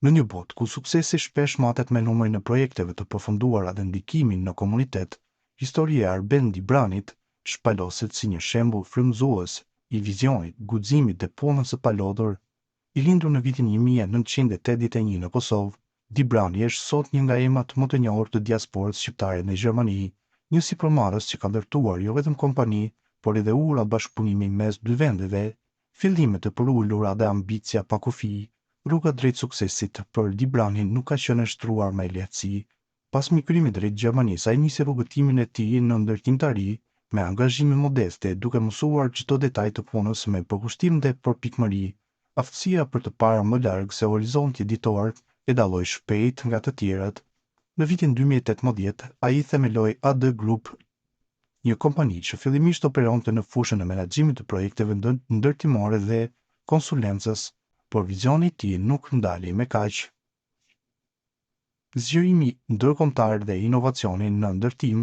Në një botë ku suksesi shpesh matet me numrin e projekteve të përfunduara dhe ndikimin në komunitet, historia e Arbendi Branit shpaloset si një shembull frymëzues i vizionit, guximit dhe punës së palodhur. I lindur në vitin 1981 në Kosovë, Di Brani është sot një nga emrat më të njohur të diasporës shqiptare në Gjermani, një sipërmarrës që ka ndërtuar jo vetëm kompani, por edhe ura bashkëpunimi mes dy vendeve, fillimet e përullura dhe ambicia pa kufi. Rruga drejt suksesit për Di Branin nuk ka qenë e shtruar me lehtësi. Pas migrimit drejt Gjermanisë, ai nisi rrugëtimin e tij në ndërtimtari me angazhime modeste, duke mësuar çdo detaj të punës me përkushtim dhe përpikmëri. Aftësia për të parë më larg se horizonti ditor e dalloi shpejt nga të tjerët. Në vitin 2018, ai themeloi AD Group, një kompani që fillimisht operonte në fushën e menaxhimit të projekteve ndërtimore dhe konsulencës, por vizioni i tij nuk ndalej me kaq. Zgjerimi ndërkombëtar dhe inovacioni në ndërtim.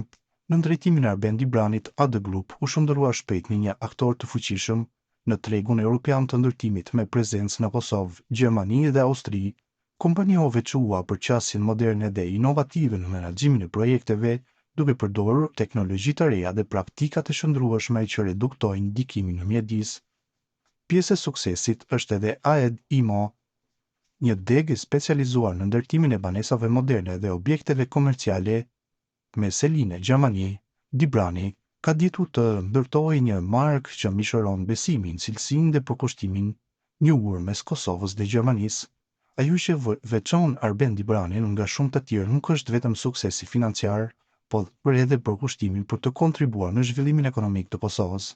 Në drejtimin e Arbendi Branit, AD Group u shndërrua shpejt në një aktor të fuqishëm në tregun evropian të ndërtimit me prezencë në Kosovë, Gjermani dhe Austri. Kompania u veçua për qasjen moderne dhe inovative në menaxhimin e projekteve, duke përdorur teknologji të reja dhe praktika të shndrueshme që reduktojnë ndikimin në mjedis. Pjesë e suksesit është edhe AED IMO, një degë specializuar në ndërtimin e banesave moderne dhe objekteve komerciale. Me seline Gjermani, Di Brani ka ditur të ndërtojë një markë që mishëron besimin, cilësinë dhe përkushtimin, një urë mes Kosovës dhe Gjermanisë. Ajo që veçon Arbendi Branin nga shumë të tjerë nuk është vetëm suksesi financiar, por edhe përkushtimin për të kontribuar në zhvillimin ekonomik të Kosovës.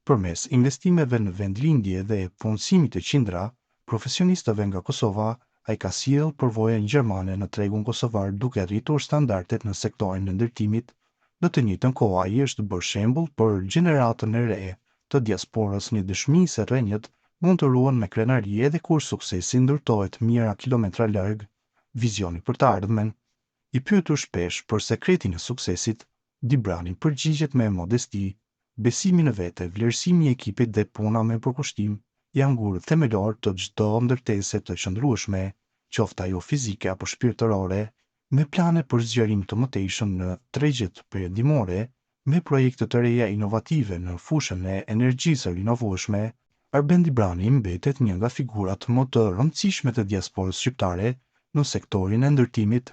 Përmes investimeve në vendlindje dhe punësimit të qindra profesionistëve nga Kosova, ai ka sjellë përvojën gjermane në tregun kosovar duke rritur standardet në sektorin e ndërtimit. Në të njëjtën kohë ai është bërë shembull për gjeneratën e re të diasporës, një dëshmi se rrënjët mund të ruhen me krenari edhe kur suksesi ndërtohet mijëra kilometra larg. Vizioni për të ardhmen. I pyetur shpesh për sekretin e suksesit, Di Brani përgjigjet me modesti. Besimi në vete, vlerësimi i ekipit dhe puna me përkushtim janë gurë themelor të çdo ndërtese të qëndrueshme, qoftë ajo fizike apo shpirtërore, me plane për zgjerim të mëtejshëm në tregjet perëndimore, me projekte të reja inovative në fushën e energjisë rinovueshme. Arbendi Brani mbetet një nga figurat më të rëndësishme të diasporës shqiptare në sektorin e ndërtimit.